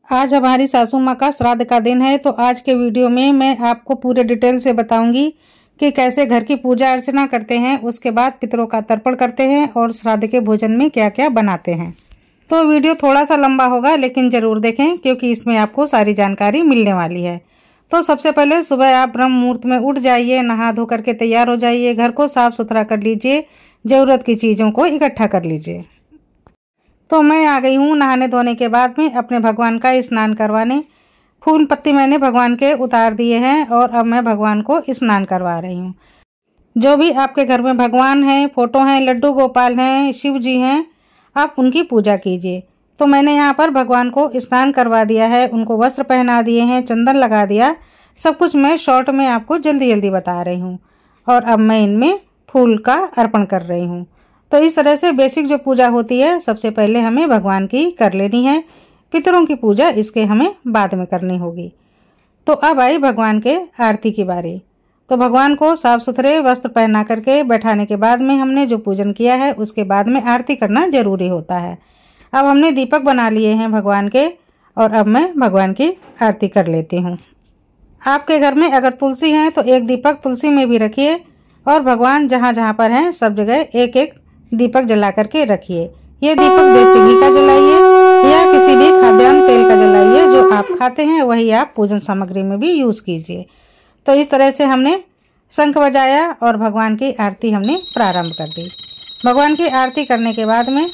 आज हमारी सासू माँ का श्राद्ध का दिन है, तो आज के वीडियो में मैं आपको पूरे डिटेल से बताऊंगी कि कैसे घर की पूजा अर्चना करते हैं, उसके बाद पितरों का तर्पण करते हैं और श्राद्ध के भोजन में क्या क्या बनाते हैं। तो वीडियो थोड़ा सा लंबा होगा, लेकिन ज़रूर देखें क्योंकि इसमें आपको सारी जानकारी मिलने वाली है। तो सबसे पहले सुबह आप ब्रह्म मुहूर्त में उठ जाइए, नहा धो करके तैयार हो जाइए, घर को साफ सुथरा कर लीजिए, ज़रूरत की चीज़ों को इकट्ठा कर लीजिए। तो मैं आ गई हूँ नहाने धोने के बाद में अपने भगवान का स्नान करवाने। फूल पत्ती मैंने भगवान के उतार दिए हैं और अब मैं भगवान को स्नान करवा रही हूँ। जो भी आपके घर में भगवान हैं, फोटो हैं, लड्डू गोपाल हैं, शिव जी हैं, आप उनकी पूजा कीजिए। तो मैंने यहाँ पर भगवान को स्नान करवा दिया है, उनको वस्त्र पहना दिए हैं, चंदन लगा दिया। सब कुछ मैं शॉर्ट में आपको जल्दी जल्दी बता रही हूँ और अब मैं इनमें फूल का अर्पण कर रही हूँ। तो इस तरह से बेसिक जो पूजा होती है सबसे पहले हमें भगवान की कर लेनी है, पितरों की पूजा इसके हमें बाद में करनी होगी। तो अब आई भगवान के आरती की बारी। तो भगवान को साफ सुथरे वस्त्र पहना करके बैठाने के बाद में हमने जो पूजन किया है उसके बाद में आरती करना जरूरी होता है। अब हमने दीपक बना लिए हैं भगवान के और अब मैं भगवान की आरती कर लेती हूँ। आपके घर में अगर तुलसी है तो एक दीपक तुलसी में भी रखिए और भगवान जहाँ जहाँ पर हैं सब जगह एक एक दीपक जला करके रखिए। ये दीपक देसी घी का जलाइए या किसी भी खाद्यान्न तेल का जलाइए, जो आप खाते हैं वही आप पूजन सामग्री में भी यूज़ कीजिए। तो इस तरह से हमने शंख बजाया और भगवान की आरती हमने प्रारंभ कर दी। भगवान की आरती करने के बाद में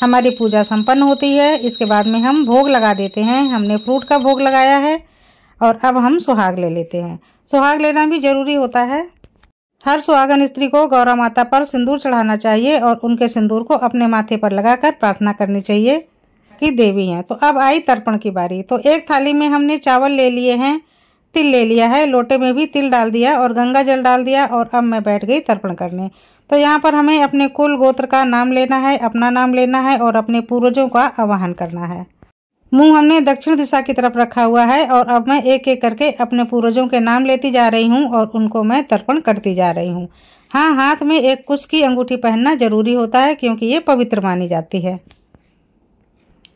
हमारी पूजा संपन्न होती है। इसके बाद में हम भोग लगा देते हैं। हमने फ्रूट का भोग लगाया है और अब हम सुहाग ले लेते हैं। सुहाग लेना भी जरूरी होता है। हर सुहागन स्त्री को गौरा माता पर सिंदूर चढ़ाना चाहिए और उनके सिंदूर को अपने माथे पर लगाकर प्रार्थना करनी चाहिए कि देवी हैं। तो अब आई तर्पण की बारी। तो एक थाली में हमने चावल ले लिए हैं, तिल ले लिया है, लोटे में भी तिल डाल दिया और गंगा जल डाल दिया और अब मैं बैठ गई तर्पण करने। तो यहाँ पर हमें अपने कुल गोत्र का नाम लेना है, अपना नाम लेना है और अपने पूर्वजों का आवाहन करना है। मुंह हमने दक्षिण दिशा की तरफ रखा हुआ है और अब मैं एक एक करके अपने पूर्वजों के नाम लेती जा रही हूँ और उनको मैं तर्पण करती जा रही हूँ। हाँ, हाथ में एक कुश की अंगूठी पहनना जरूरी होता है क्योंकि ये पवित्र मानी जाती है।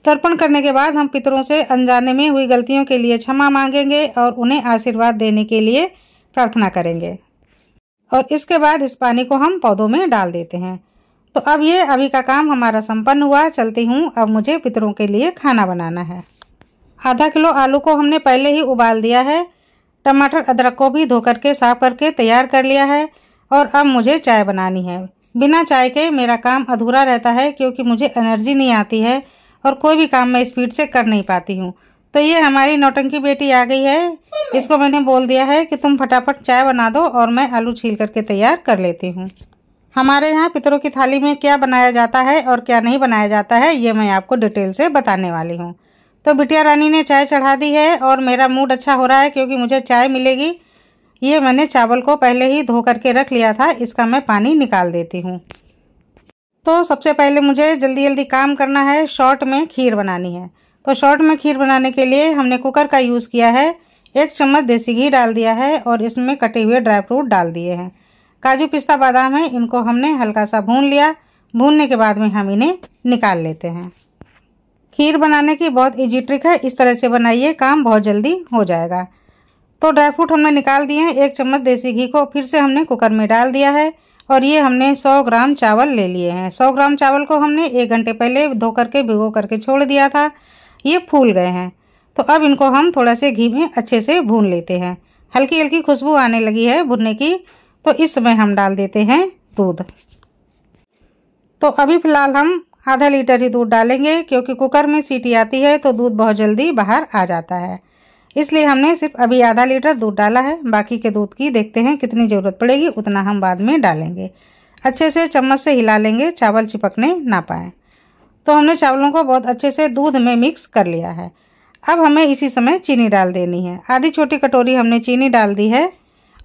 तर्पण करने के बाद हम पितरों से अनजाने में हुई गलतियों के लिए क्षमा मांगेंगे और उन्हें आशीर्वाद देने के लिए प्रार्थना करेंगे और इसके बाद इस पानी को हम पौधों में डाल देते हैं। तो अब ये अभी का काम हमारा संपन्न हुआ। चलती हूँ, अब मुझे पितरों के लिए खाना बनाना है। आधा किलो आलू को हमने पहले ही उबाल दिया है। टमाटर अदरक को भी धो करके साफ करके तैयार कर लिया है और अब मुझे चाय बनानी है। बिना चाय के मेरा काम अधूरा रहता है क्योंकि मुझे एनर्जी नहीं आती है और कोई भी काम मैं स्पीड से कर नहीं पाती हूँ। तो ये हमारी नौटंकी बेटी आ गई है। इसको मैंने बोल दिया है कि तुम फटाफट चाय बना दो और मैं आलू छील करके तैयार कर लेती हूँ। हमारे यहाँ पितरों की थाली में क्या बनाया जाता है और क्या नहीं बनाया जाता है ये मैं आपको डिटेल से बताने वाली हूँ। तो बिटिया रानी ने चाय चढ़ा दी है और मेरा मूड अच्छा हो रहा है क्योंकि मुझे चाय मिलेगी। ये मैंने चावल को पहले ही धो करके रख लिया था, इसका मैं पानी निकाल देती हूँ। तो सबसे पहले मुझे जल्दी जल्दी काम करना है, शॉर्ट में खीर बनानी है। तो शॉर्ट में खीर बनाने के लिए हमने कुकर का यूज़ किया है। 1 चम्मच देसी घी डाल दिया है और इसमें कटे हुए ड्राई फ्रूट डाल दिए हैं। काजू पिस्ता बादाम है, इनको हमने हल्का सा भून लिया। भूनने के बाद में हम इन्हें निकाल लेते हैं। खीर बनाने की बहुत इजी ट्रिक है, इस तरह से बनाइए, काम बहुत जल्दी हो जाएगा। तो ड्राई फ्रूट हमने निकाल दिए हैं। 1 चम्मच देसी घी को फिर से हमने कुकर में डाल दिया है और ये हमने 100 ग्राम चावल ले लिए हैं। 100 ग्राम चावल को हमने 1 घंटे पहले धो करके भिगो करके छोड़ दिया था। ये फूल गए हैं। तो अब इनको हम थोड़ा से घी में अच्छे से भून लेते हैं। हल्की हल्की खुशबू आने लगी है भुनने की, तो इस समय हम डाल देते हैं दूध। तो अभी फ़िलहाल हम आधा लीटर ही दूध डालेंगे क्योंकि कुकर में सीटी आती है तो दूध बहुत जल्दी बाहर आ जाता है, इसलिए हमने सिर्फ अभी आधा लीटर दूध डाला है। बाकी के दूध की देखते हैं कितनी ज़रूरत पड़ेगी, उतना हम बाद में डालेंगे। अच्छे से चम्मच से हिला लेंगे, चावल चिपकने ना पाए। तो हमने चावलों को बहुत अच्छे से दूध में मिक्स कर लिया है। अब हमें इसी समय चीनी डाल देनी है। आधी छोटी कटोरी हमने चीनी डाल दी है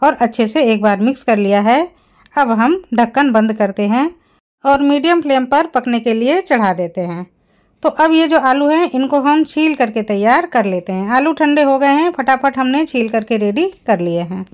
और अच्छे से एक बार मिक्स कर लिया है। अब हम ढक्कन बंद करते हैं और मीडियम फ्लेम पर पकने के लिए चढ़ा देते हैं। तो अब ये जो आलू हैं इनको हम छील करके तैयार कर लेते हैं। आलू ठंडे हो गए हैं, फटाफट हमने छील करके रेडी कर लिए हैं।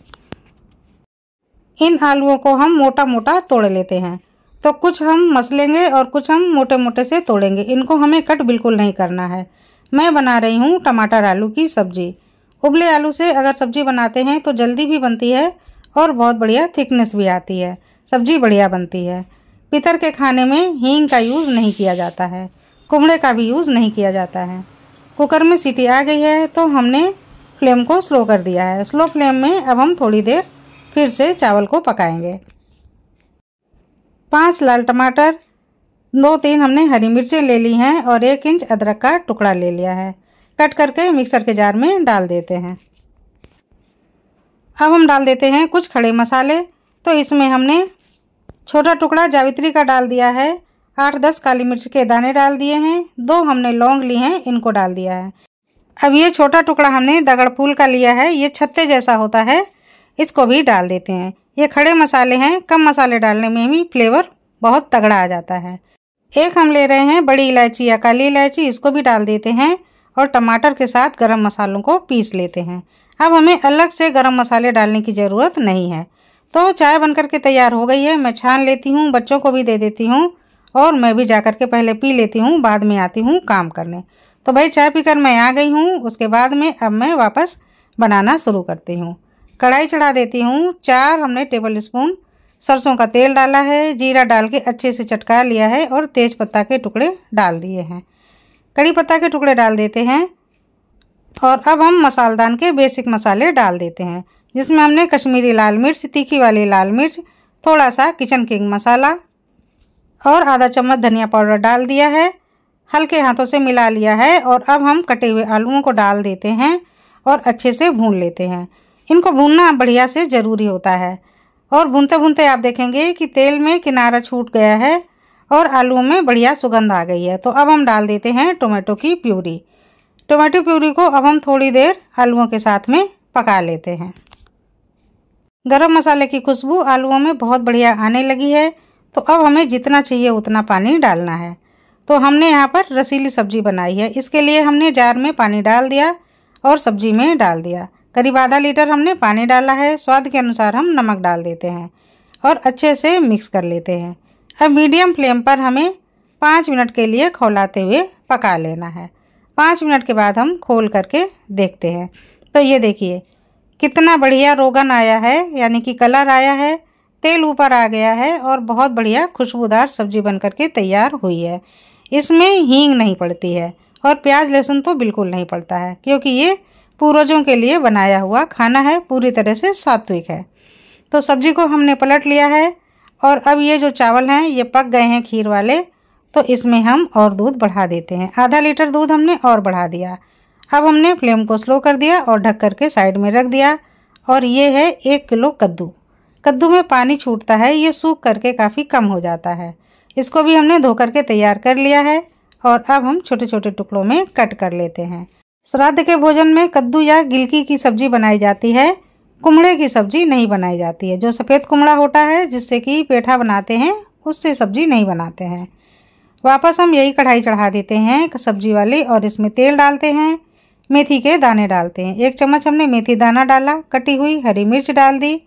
इन आलूओं को हम मोटा मोटा तोड़ लेते हैं। तो कुछ हम मसलेंगे और कुछ हम मोटे मोटे से तोड़ेंगे। इनको हमें कट बिल्कुल नहीं करना है। मैं बना रही हूँ टमाटर आलू की सब्जी। उबले आलू से अगर सब्जी बनाते हैं तो जल्दी भी बनती है और बहुत बढ़िया थिकनेस भी आती है, सब्जी बढ़िया बनती है। पितर के खाने में हींग का यूज़ नहीं किया जाता है, कुमड़े का भी यूज़ नहीं किया जाता है। कुकर में सीटी आ गई है तो हमने फ्लेम को स्लो कर दिया है। स्लो फ्लेम में अब हम थोड़ी देर फिर से चावल को पकाएंगे। 5 लाल टमाटर, 2-3 हमने हरी मिर्चें ले ली हैं और 1 इंच अदरक का टुकड़ा ले लिया है। कट करके मिक्सर के जार में डाल देते हैं। अब हम डाल देते हैं कुछ खड़े मसाले। तो इसमें हमने छोटा टुकड़ा जावित्री का डाल दिया है, 8-10 काली मिर्च के दाने डाल दिए हैं, 2 हमने लौंग ली हैं, इनको डाल दिया है। अब ये छोटा टुकड़ा हमने दगड़ फूल का लिया है, ये छत्ते जैसा होता है, इसको भी डाल देते हैं। ये खड़े मसाले हैं, कम मसाले डालने में भी फ्लेवर बहुत तगड़ा आ जाता है। 1 हम ले रहे हैं बड़ी इलायची या काली इलायची, इसको भी डाल देते हैं और टमाटर के साथ गरम मसालों को पीस लेते हैं। अब हमें अलग से गरम मसाले डालने की ज़रूरत नहीं है। तो चाय बनकर के तैयार हो गई है। मैं छान लेती हूँ, बच्चों को भी दे देती हूँ और मैं भी जाकर के पहले पी लेती हूँ, बाद में आती हूँ काम करने। तो भाई चाय पीकर मैं आ गई हूँ। उसके बाद में अब मैं वापस बनाना शुरू करती हूँ। कढ़ाई चढ़ा देती हूँ। 4 हमने टेबल स्पून सरसों का तेल डाला है, जीरा डाल के अच्छे से चटका लिया है और तेज पत्ता के टुकड़े डाल दिए हैं। कड़ी पत्ता के टुकड़े डाल देते हैं और अब हम मसालदान के बेसिक मसाले डाल देते हैं, जिसमें हमने कश्मीरी लाल मिर्च, तीखी वाली लाल मिर्च, थोड़ा सा किचन किंग मसाला और आधा चम्मच धनिया पाउडर डाल दिया है। हल्के हाथों से मिला लिया है और अब हम कटे हुए आलूओं को डाल देते हैं और अच्छे से भून लेते हैं। इनको भूनना बढ़िया से ज़रूरी होता है और भूनते भूनते आप देखेंगे कि तेल में किनारा छूट गया है और आलूओं में बढ़िया सुगंध आ गई है। तो अब हम डाल देते हैं टोमेटो की प्यूरी। टोमेटो प्यूरी को अब हम थोड़ी देर आलूओं के साथ में पका लेते हैं। गरम मसाले की खुशबू आलूओं में बहुत बढ़िया आने लगी है। तो अब हमें जितना चाहिए उतना पानी डालना है। तो हमने यहाँ पर रसीली सब्जी बनाई है, इसके लिए हमने जार में पानी डाल दिया और सब्जी में डाल दिया। करीब आधा लीटर हमने पानी डाला है। स्वाद के अनुसार हम नमक डाल देते हैं और अच्छे से मिक्स कर लेते हैं। अब मीडियम फ्लेम पर हमें 5 मिनट के लिए खौलाते हुए पका लेना है। 5 मिनट के बाद हम खोल करके देखते हैं। तो ये देखिए कितना बढ़िया रोगन आया है, यानी कि कलर आया है, तेल ऊपर आ गया है और बहुत बढ़िया खुशबूदार सब्जी बन करके तैयार हुई है। इसमें हींग नहीं पड़ती है और प्याज लहसुन तो बिल्कुल नहीं पड़ता है, क्योंकि ये पूर्वजों के लिए बनाया हुआ खाना है, पूरी तरह से सात्विक है। तो सब्जी को हमने पलट लिया है और अब ये जो चावल हैं ये पक गए हैं खीर वाले। तो इसमें हम और दूध बढ़ा देते हैं। आधा लीटर दूध हमने और बढ़ा दिया। अब हमने फ्लेम को स्लो कर दिया और ढक करके साइड में रख दिया। और ये है 1 किलो कद्दू। कद्दू में पानी छूटता है, ये सूख करके काफ़ी कम हो जाता है। इसको भी हमने धो करके तैयार कर लिया है और अब हम छोटे छोटे टुकड़ों में कट कर लेते हैं। श्राद्ध के भोजन में कद्दू या गिलकी की सब्जी बनाई जाती है, कुमड़े की सब्जी नहीं बनाई जाती है। जो सफ़ेद कुमड़ा होता है जिससे कि पेठा बनाते हैं, उससे सब्जी नहीं बनाते हैं। वापस हम यही कढ़ाई चढ़ा देते हैं सब्जी वाली और इसमें तेल डालते हैं, मेथी के दाने डालते हैं। 1 चम्मच हमने मेथी दाना डाला, कटी हुई हरी मिर्च डाल दी।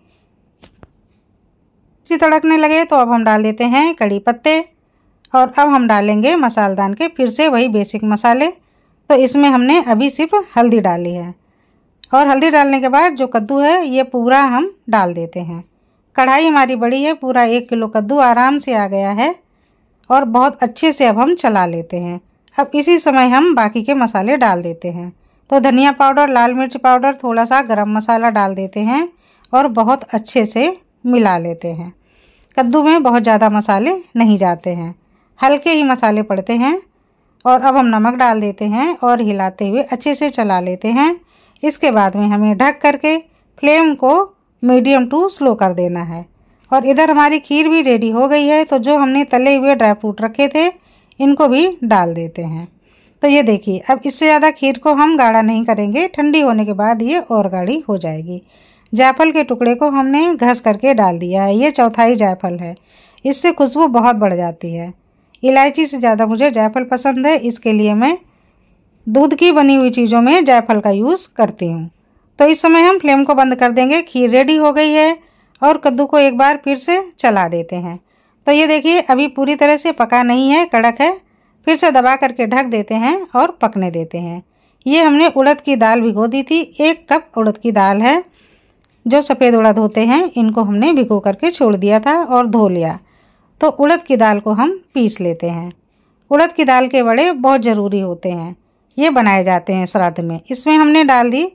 तड़कने लगे तो अब हम डाल देते हैं कड़ी पत्ते और अब हम डालेंगे मसालदान के फिर से वही बेसिक मसाले। तो इसमें हमने अभी सिर्फ हल्दी डाली है और हल्दी डालने के बाद जो कद्दू है ये पूरा हम डाल देते हैं। कढ़ाई हमारी बड़ी है, पूरा 1 किलो कद्दू आराम से आ गया है और बहुत अच्छे से अब हम चला लेते हैं। अब इसी समय हम बाकी के मसाले डाल देते हैं। तो धनिया पाउडर, लाल मिर्च पाउडर, थोड़ा सा गरम मसाला डाल देते हैं और बहुत अच्छे से मिला लेते हैं। कद्दू में बहुत ज़्यादा मसाले नहीं जाते हैं, हल्के ही मसाले पड़ते हैं। और अब हम नमक डाल देते हैं और हिलाते हुए अच्छे से चला लेते हैं। इसके बाद में हमें ढक करके फ्लेम को मीडियम टू स्लो कर देना है। और इधर हमारी खीर भी रेडी हो गई है। तो जो हमने तले हुए ड्राई फ्रूट रखे थे इनको भी डाल देते हैं। तो ये देखिए अब इससे ज़्यादा खीर को हम गाढ़ा नहीं करेंगे, ठंडी होने के बाद ये और गाढ़ी हो जाएगी। जायफल के टुकड़े को हमने घस करके डाल दिया है, ये चौथाई जायफल है, इससे खुशबू बहुत बढ़ जाती है। इलायची से ज़्यादा मुझे जायफल पसंद है, इसके लिए मैं दूध की बनी हुई चीज़ों में जायफल का यूज़ करती हूँ। तो इस समय हम फ्लेम को बंद कर देंगे। खीर रेडी हो गई है और कद्दू को एक बार फिर से चला देते हैं। तो ये देखिए अभी पूरी तरह से पका नहीं है, कड़क है, फिर से दबा करके ढक देते हैं और पकने देते हैं। ये हमने उड़द की दाल भिगो दी थी। 1 कप उड़द की दाल है। जो सफ़ेद उड़द होते हैं इनको हमने भिगो करके छोड़ दिया था और धो लिया। तो उड़द की दाल को हम पीस लेते हैं। उड़द की दाल के बड़े बहुत ज़रूरी होते हैं, ये बनाए जाते हैं श्राद्ध में। इसमें हमने डाल दी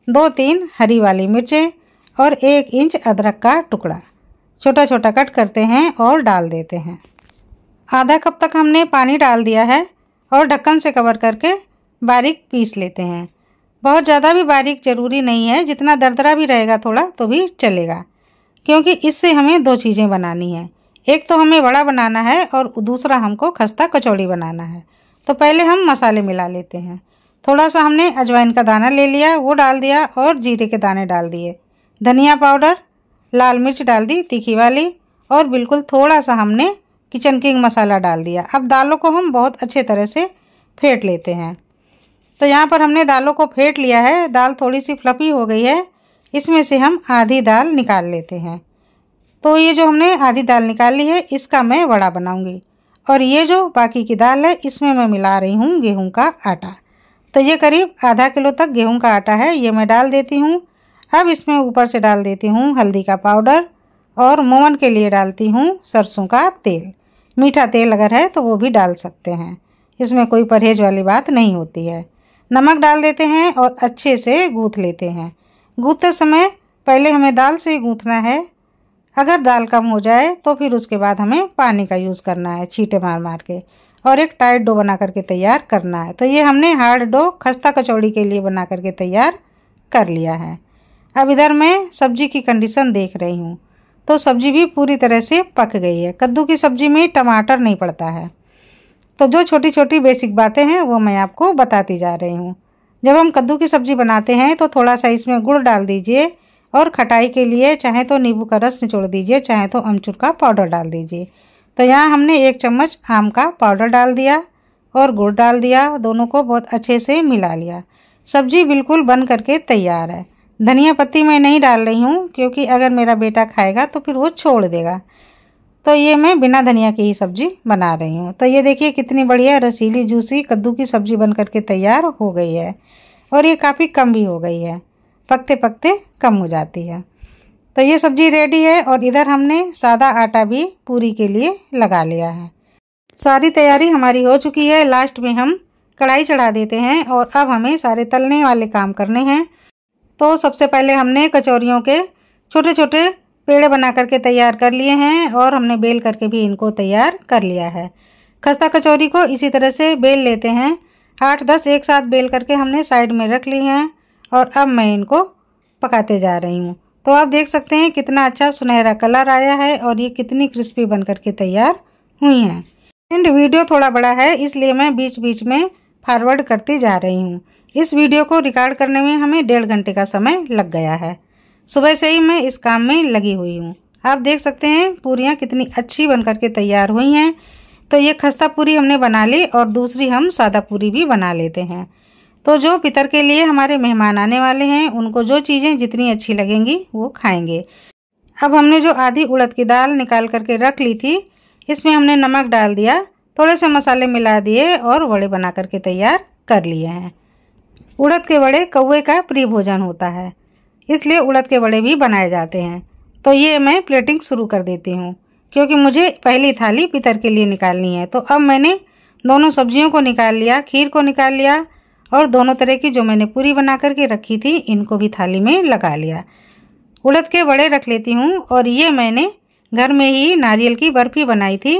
2-3 हरी वाली मिर्चें और 1 इंच अदरक का टुकड़ा छोटा छोटा कट करते हैं और डाल देते हैं। आधा कप तक हमने पानी डाल दिया है और ढक्कन से कवर करके बारीक पीस लेते हैं। बहुत ज़्यादा भी बारीक ज़रूरी नहीं है, जितना दरदरा भी रहेगा थोड़ा तो भी चलेगा, क्योंकि इससे हमें 2 चीज़ें बनानी है। एक तो हमें वड़ा बनाना है और दूसरा हमको खस्ता कचौड़ी बनाना है। तो पहले हम मसाले मिला लेते हैं। थोड़ा सा हमने अजवाइन का दाना ले लिया, वो डाल दिया और जीरे के दाने डाल दिए। धनिया पाउडर, लाल मिर्च डाल दी तीखी वाली और बिल्कुल थोड़ा सा हमने किचन किंग मसाला डाल दिया। अब दालों को हम बहुत अच्छे तरह से फेंट लेते हैं। तो यहाँ पर हमने दालों को फेंट लिया है। दाल थोड़ी सी फ्लफी हो गई है। इसमें से हम आधी दाल निकाल लेते हैं। तो ये जो हमने आधी दाल निकाल ली है, इसका मैं वड़ा बनाऊंगी। और ये जो बाकी की दाल है, इसमें मैं मिला रही हूँ गेहूं का आटा। तो ये करीब आधा किलो तक गेहूं का आटा है, ये मैं डाल देती हूँ। अब इसमें ऊपर से डाल देती हूँ हल्दी का पाउडर और मोमन के लिए डालती हूँ सरसों का तेल। मीठा तेल अगर है तो वो भी डाल सकते हैं, इसमें कोई परहेज वाली बात नहीं होती है। नमक डाल देते हैं और अच्छे से गूँथ लेते हैं। गूँथते समय पहले हमें दाल से ही गूँथना है। अगर दाल कम हो जाए तो फिर उसके बाद हमें पानी का यूज़ करना है, छींटे मार मार के, और एक टाइट डो बना करके तैयार करना है। तो ये हमने हार्ड डो खस्ता कचौड़ी के लिए बना करके तैयार कर लिया है। अब इधर मैं सब्जी की कंडीशन देख रही हूँ, तो सब्जी भी पूरी तरह से पक गई है। कद्दू की सब्जी में टमाटर नहीं पड़ता है। तो जो छोटी छोटी बेसिक बातें हैं वो मैं आपको बताती जा रही हूँ। जब हम कद्दू की सब्ज़ी बनाते हैं तो थोड़ा सा इसमें गुड़ डाल दीजिए और खटाई के लिए चाहे तो नींबू का रस निचोड़ दीजिए, चाहे तो अमचूर का पाउडर डाल दीजिए। तो यहाँ हमने 1 चम्मच आम का पाउडर डाल दिया और गुड़ डाल दिया। दोनों को बहुत अच्छे से मिला लिया। सब्जी बिल्कुल बन करके तैयार है। धनिया पत्ती मैं नहीं डाल रही हूँ, क्योंकि अगर मेरा बेटा खाएगा तो फिर वो छोड़ देगा। तो ये मैं बिना धनिया की ही सब्ज़ी बना रही हूँ। तो ये देखिए कितनी बढ़िया रसीली जूसी कद्दू की सब्ज़ी बन करके तैयार हो गई है। और ये काफ़ी कम भी हो गई है, पकते पकते कम हो जाती है। तो ये सब्ज़ी रेडी है। और इधर हमने सादा आटा भी पूरी के लिए लगा लिया है। सारी तैयारी हमारी हो चुकी है। लास्ट में हम कढ़ाई चढ़ा देते हैं और अब हमें सारे तलने वाले काम करने हैं। तो सबसे पहले हमने कचौरियों के छोटे छोटे पेड़े बना करके तैयार कर लिए हैं और हमने बेल करके भी इनको तैयार कर लिया है। खस्ता कचौरी को इसी तरह से बेल लेते हैं। 8-10 एक साथ बेल करके हमने साइड में रख ली हैं और अब मैं इनको पकाते जा रही हूँ। तो आप देख सकते हैं कितना अच्छा सुनहरा कलर आया है और ये कितनी क्रिस्पी बन करके तैयार हुई हैं। एंड वीडियो थोड़ा बड़ा है, इसलिए मैं बीच बीच में फॉरवर्ड करती जा रही हूँ। इस वीडियो को रिकॉर्ड करने में हमें 1.5 घंटे का समय लग गया है। सुबह से ही मैं इस काम में लगी हुई हूँ। आप देख सकते हैं पूरियाँ कितनी अच्छी बन करके तैयार हुई हैं। तो ये खस्ता पूरी हमने बना ली और दूसरी हम सादा पूरी भी बना लेते हैं। तो जो पितर के लिए हमारे मेहमान आने वाले हैं, उनको जो चीज़ें जितनी अच्छी लगेंगी वो खाएंगे। अब हमने जो आधी उड़द की दाल निकाल करके रख ली थी, इसमें हमने नमक डाल दिया, थोड़े से मसाले मिला दिए और वड़े बना करके तैयार कर लिए हैं। उड़द के वड़े कौवे का प्रिय भोजन होता है, इसलिए उड़द के वड़े भी बनाए जाते हैं। तो ये मैं प्लेटिंग शुरू कर देती हूँ, क्योंकि मुझे पहली थाली पितर के लिए निकालनी है। तो अब मैंने दोनों सब्जियों को निकाल लिया, खीर को निकाल लिया और दोनों तरह की जो मैंने पूरी बना करके रखी थी इनको भी थाली में लगा लिया। उड़द के वड़े रख लेती हूँ और ये मैंने घर में ही नारियल की बर्फ़ी बनाई थी,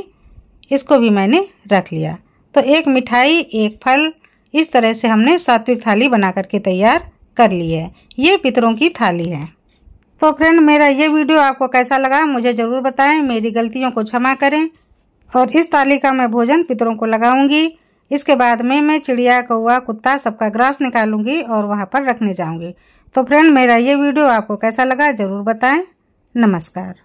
इसको भी मैंने रख लिया। तो एक मिठाई, एक फल, इस तरह से हमने सात्विक थाली बना करके तैयार कर ली है। ये पितरों की थाली है। तो फ्रेंड, मेरा ये वीडियो आपको कैसा लगा मुझे ज़रूर बताएं। मेरी गलतियों को क्षमा करें। और इस थाली का मैं भोजन पितरों को लगाऊंगी। इसके बाद में मैं चिड़िया, कौवा, कुत्ता सबका ग्रास निकालूंगी और वहाँ पर रखने जाऊंगी। तो फ्रेंड, मेरा ये वीडियो आपको कैसा लगा ज़रूर बताएं। नमस्कार।